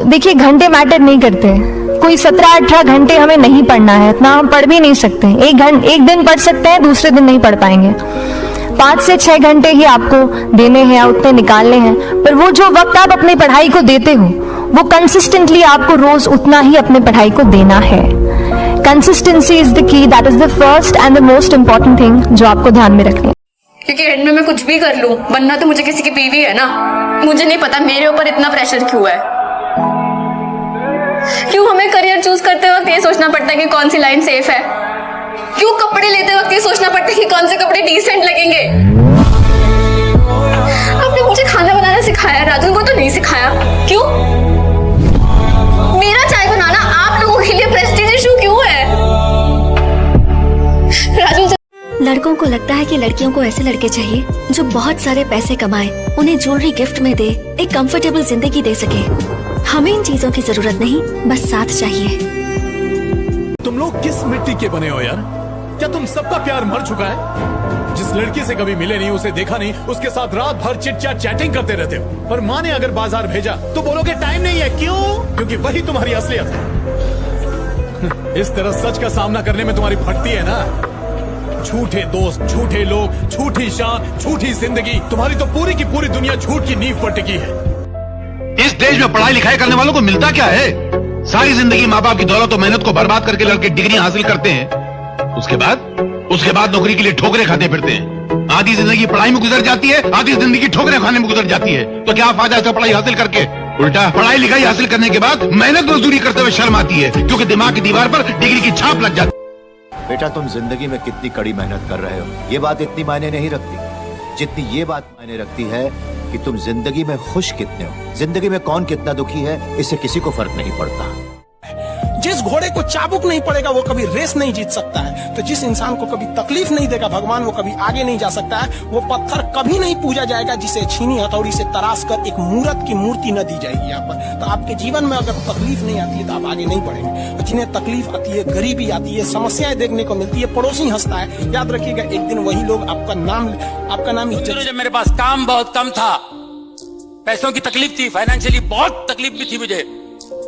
देखिए घंटे मैटर नहीं करते, कोई 17-18 घंटे हमें नहीं पढ़ना है, इतना हम पढ़ भी नहीं सकते। एक दिन पढ़ सकते हैं, दूसरे दिन नहीं पढ़ पाएंगे। 5 से 6 घंटे ही आपको देने हैं या उतने निकालने हैं, पर वो जो वक्त आप अपनी पढ़ाई को देते हो वो कंसिस्टेंटली आपको रोज उतना ही अपने पढ़ाई को देना है। Consistency is the key, that is the first and the most important thing जो आपको ध्यान में रखनी है। क्योंकि एंड में मैं कुछ भी कर लूं, बनना तो मुझे किसी की बीवी है ना। मुझे नहीं पता मेरे ऊपर इतना प्रेशर क्यों है, क्यों हमें करियर चूज करते वक्त ये सोचना पड़ता है कि कौन सी लाइन सेफ है, क्यों कपड़े लेते वक्त ये सोचना पड़ता है कि कौन से कपड़े डिसेंट लगेंगे। आपने मुझे खाना बनाना सिखाया, राजुल को तो नहीं सिखाया, क्यों? मेरा चाय बनाना आप लोगों के लिए प्रेस्टीज इशू क्यों है? राजुल, लड़कों को लगता है कि लड़कियों को ऐसे लड़के चाहिए जो बहुत सारे पैसे कमाए, उन्हें ज्वेलरी गिफ्ट में दे, एक कंफर्टेबल जिंदगी दे सके। हमें इन चीजों की जरूरत नहीं, बस साथ चाहिए। तुम लोग किस मिट्टी के बने हो यार? क्या तुम सबका प्यार मर चुका है? जिस लड़की से कभी मिले नहीं, उसे देखा नहीं, उसके साथ रात भर चिट चैट चैटिंग करते रहते हो, पर माँ ने अगर बाजार भेजा तो बोलोगे टाइम नहीं है। क्यों? क्योंकि वही तुम्हारी असलियत है। इस तरह सच का सामना करने में तुम्हारी फटती है ना। झूठे दोस्त, झूठे लोग, झूठी शान, झूठी जिंदगी, तुम्हारी तो पूरी की पूरी दुनिया झूठ की नींव पर टिकी है। इस देश में पढ़ाई लिखाई करने वालों को मिलता क्या है? सारी जिंदगी माँ बाप की दौलत और मेहनत को बर्बाद करके लड़के डिग्री हासिल करते हैं, उसके बाद नौकरी के लिए ठोकरें खाते फिरते हैं। आधी जिंदगी पढ़ाई में गुजर जाती है, आधी जिंदगी ठोकरें खाने में गुजर जाती है। तो क्या फायदा ऐसा पढ़ाई हासिल करके? उल्टा पढ़ाई लिखाई हासिल करने के बाद मेहनत मजदूरी करते हुए शर्म आती है, क्योंकि दिमाग की दीवार पर डिग्री की छाप लग जाती है। बेटा, तुम जिंदगी में कितनी कड़ी मेहनत कर रहे हो, ये बात इतनी मायने नहीं रखती जितनी ये बात मायने रखती है कि तुम जिंदगी में खुश कितने हो। जिंदगी में कौन कितना दुखी है, इससे किसी को फर्क नहीं पड़ता। जिस घोड़े को चाबुक नहीं पड़ेगा वो कभी रेस नहीं जीत सकता है। तो जिस इंसान को कभी तकलीफ नहीं देगा भगवान, वो कभी आगे नहीं जा सकता है। वो पत्थर कभी नहीं पूजा जाएगा जिसे छीनी हथौड़ी से तराश कर एक मूर्त की मूर्ति न दी जाएगी यहाँ पर। तो आपके जीवन में अगर तकलीफ नहीं आती है तो आप आगे नहीं बढ़ेंगे। तो जिन्हें तकलीफ आती है, गरीबी आती है, समस्याएं देखने को मिलती है, पड़ोसी हंसता है, याद रखिएगा एक दिन वही लोग आपका नाम जब मेरे पास काम बहुत कम था, पैसों की तकलीफ थी, फाइनेंशियली बहुत तकलीफ भी थी मुझे,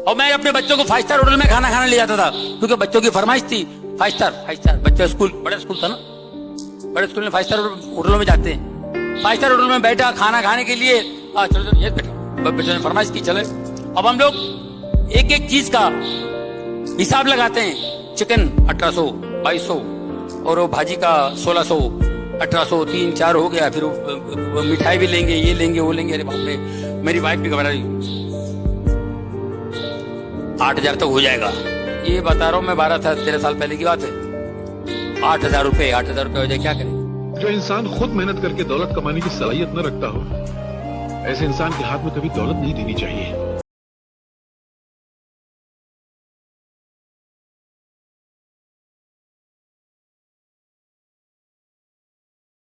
और मैं अपने बच्चों को 5 स्टार होटल में खाना खाने ले जाता था, क्योंकि बच्चों की फरमाइश थी 5 स्टार। बच्चे स्कूल, बड़े स्कूल था ना, बड़े स्कूल में 5 स्टार होटलों में जाते हैं। 5 स्टार होटल में बैठा खाना खाने के लिए, चलो ये बैठो, बच्चों ने फरमाइश की, चले। अब हम लोग एक एक चीज का हिसाब लगाते हैं। चिकन 1800, 2200, और वो भाजी का 1600, 1800, 3-4 हो गया। फिर मिठाई भी लेंगे, ये लेंगे, वो लेंगे। अरे बाप रे, मेरी वाइफ भी घबरा रही, 8,000 तक हो जाएगा। ये बता रहा हूँ मैं, 12-13 साल पहले की बात है। 8,000 रुपए हो जाए, क्या करें? जो इंसान खुद मेहनत करके दौलत कमाने की सलाहियत न रखता हो, ऐसे इंसान के हाथ में कभी दौलत नहीं देनी चाहिए।